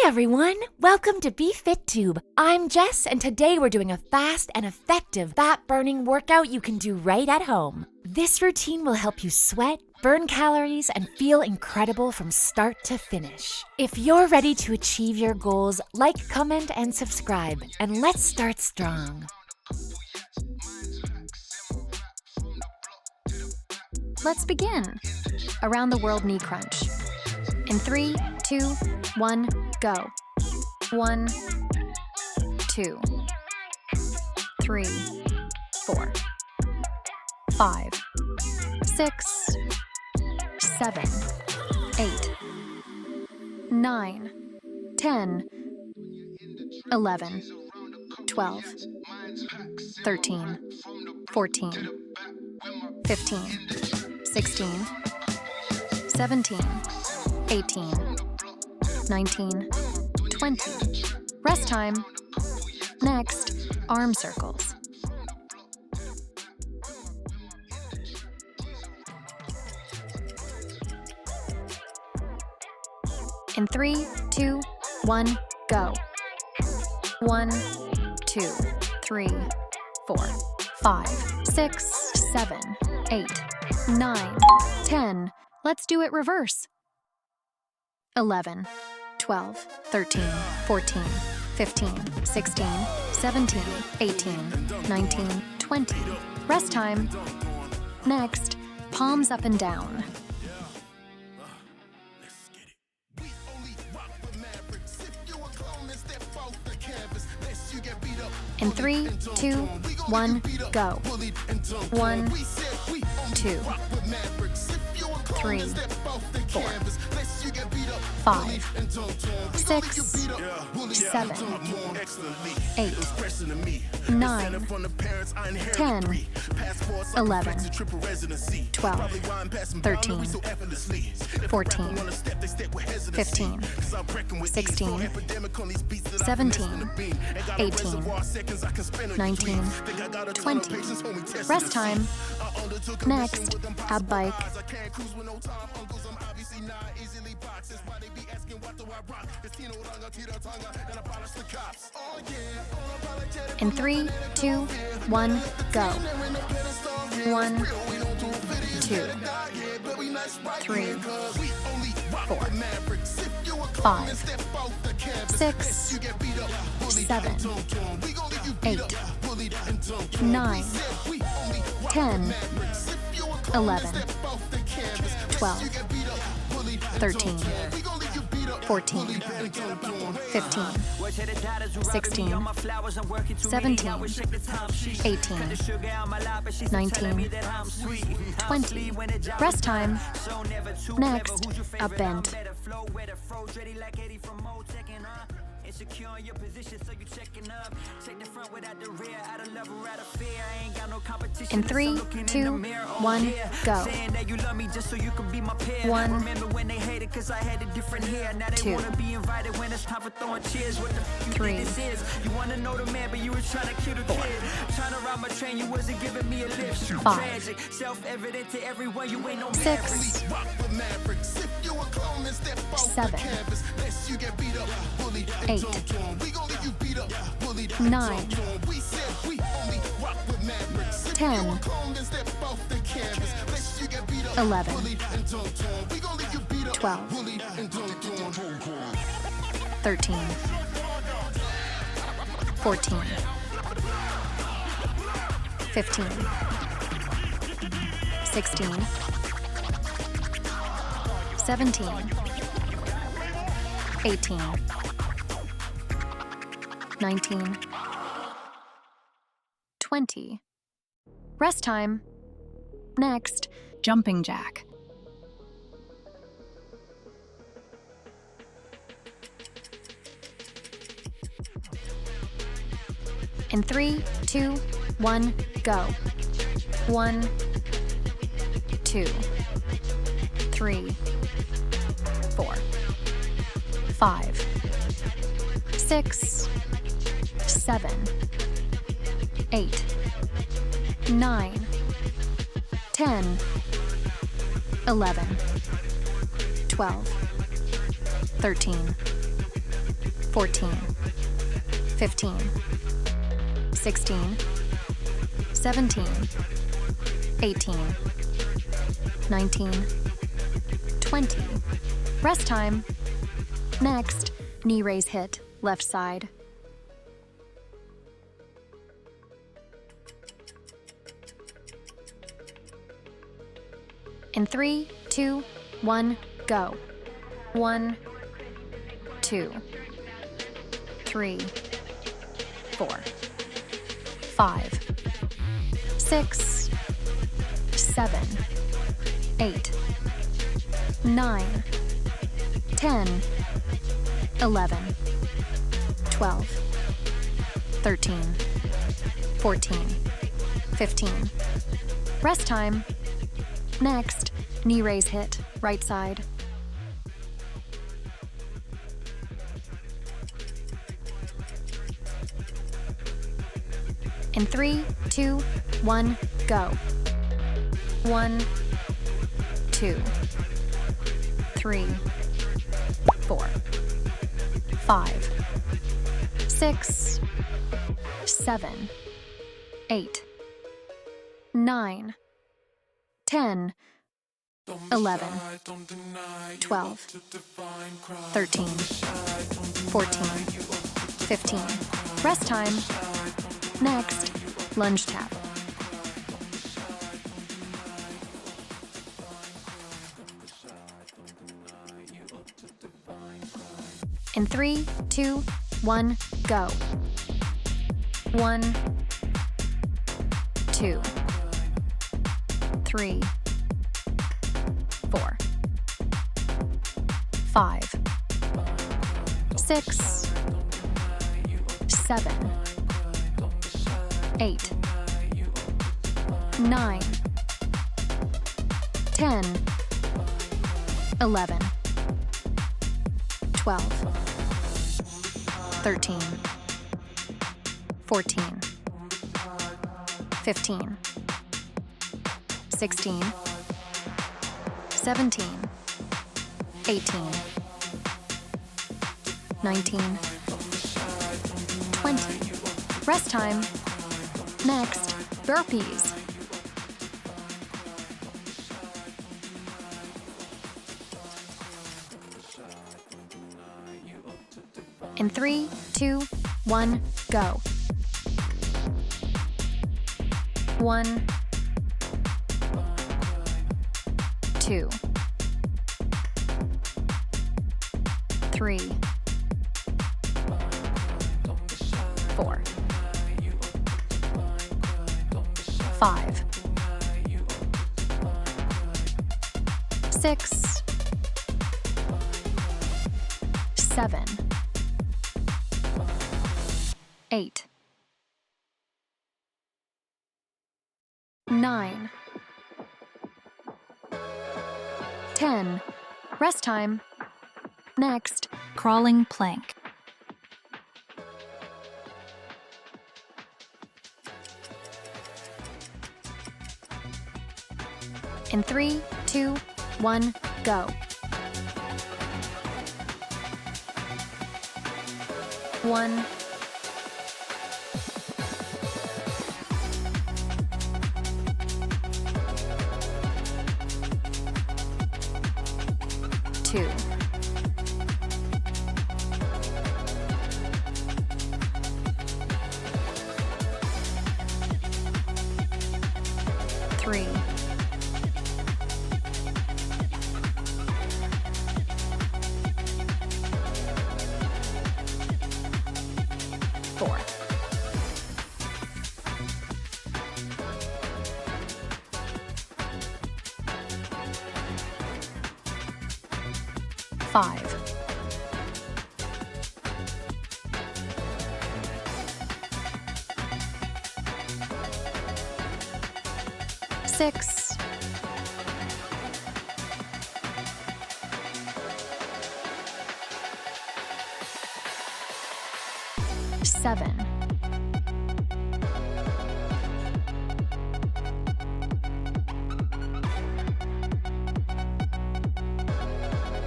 everyone! Welcome to BFITTUBE. I'm Jess, and today we're doing a fast and effective fat-burning workout you can do right at home. This routine will help you sweat, burn calories, and feel incredible from start to finish. If you're ready to achieve your goals, like, comment, and subscribe, and let's start strong. Let's begin. Around the world knee crunch. In 3, 2, 1, go. 1, 2, 3, 4, 5, 6, 7, 8, 9, 10, 11, 12, 13, 14, 15, 16, 17, 18, 19, 20. Rest time. Next, arm circles. In 3, 2, 1, go. 1, 2, 3, 4, 5, 6, 7, 8, 9, 10. Let's do it reverse. 11, 12, 13, 14, 15, 16, 17, 18, 19, 20. Rest time. Next, palms up and down. In 3, 2, 1, go. 1, 2, 3, 4, 5, 6, 7, 8, 9, 10, 11, 12, 13, 14, 15, 16, 17, 18, 19, 20. Rest time. Next, ab bike. In 3, 2, 1, go. 1, 2, 3, 4, 5, 6, 7, 8, 9, 10, 11, 12, 13, 14, 15, 16, 17, 18, 19, 20. Rest time. Next, a bend. Securing your position, so you checking up. Take the front without the rear, out of love or out of fear. I ain't got no competition. In 3, 2, 1, go. Saying that you love me just so you can be my peer. 1, remember when they hated cause I had a different hair. Now they wanna be invited when it's time for throwing cheers. What the f you 3, think this is? You wanna know the man, but you was trying to kill the kid. Trying to ride my train, you wasn't giving me a lift. 5, tragic, self-evident to everyone, you ain't no 6, 7, 8, 9, 10, 11, 12, 13, 14, 15, 16, 17, 18, 19, 20. Rest time. Next, jumping jack. In 3, 2, 1, go. 1, 2, 3, 4, 5, 6, 7, 8, 9, 10, 11, 12, 13, 14, 15, 16, 17, 18, 19, 20. Rest time. Next, knee raise hit, left side. In 3, 2, 1, go. 1, 2, 3, 4, 5, 6, 7, 8, 9, 10, 11, 12, 13, 14, 15. Rest time. Next, knee raise hit, right side. In 3, 2, 1, go. 1, 2, 3, 4, 5, 6, 7, 8, 9, 10, 11, 12, 13, 14, 15. Rest time. Next, lunge tap. In 3, 2, 1, go. 1, 2, 3, 4, 5, 6, 7, 8, 9, 10, 11, 12, 13, 14, 15, 16, 17, 18, 19, 20. Rest time. Next, burpees. In 3, 2, 1, go. 1, 2, 3, 4, 5, 6, 7, 8, 9, 10. Rest time. Next, crawling plank. In 3, 2, 1, go. 1, 2, 3, 4, 5, 6, 7,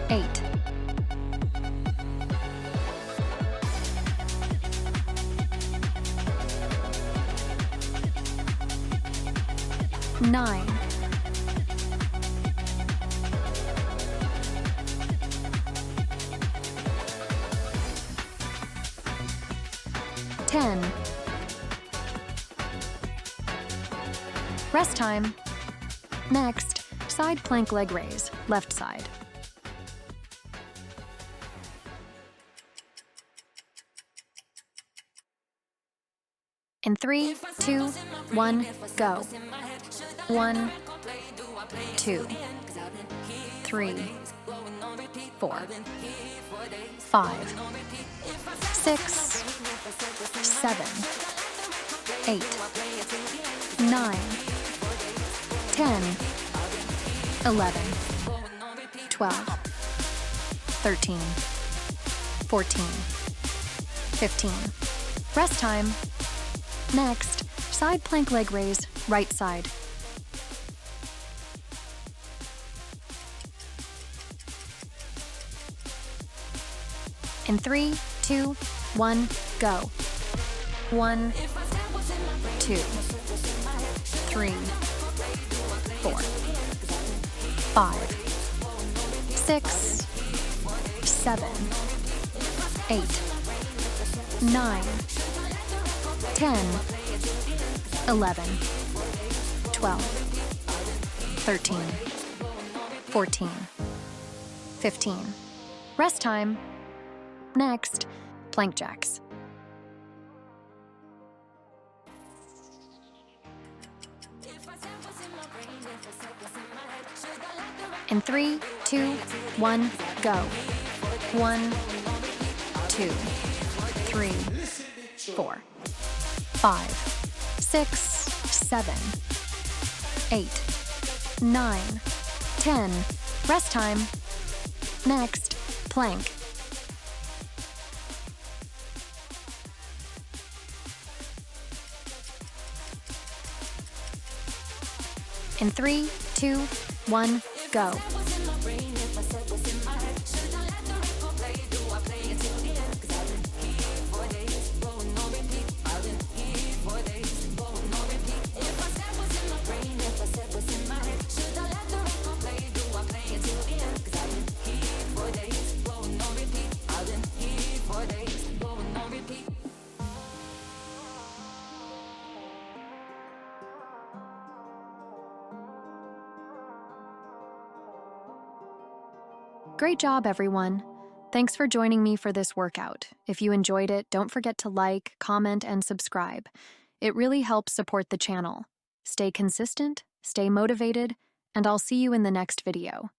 8, 9, 10. Rest time. Next, side plank leg raise, left side. In 3, 2, 1, go. 1, 2, 3, 4, 5, 6, 7, 8, 9, 10, 11, 12, 13, 14, 15. Rest time. Next, side plank leg raise, right side. In 3, 2, 1, go. 1, 2, 3, 4, 5, 6, 7, 8, 9, 10, 11, 12, 13, 14, 15. Rest time. Next, plank jacks. In 3, 2, 1, go. 1, 2, 3, 4, 5, 6, 7, 8, 9, 10. Rest time. Next, plank. In 3, 2, 1, go. Great job, everyone. Thanks for joining me for this workout. If you enjoyed it, don't forget to like, comment, and subscribe. It really helps support the channel. Stay consistent, stay motivated, and I'll see you in the next video.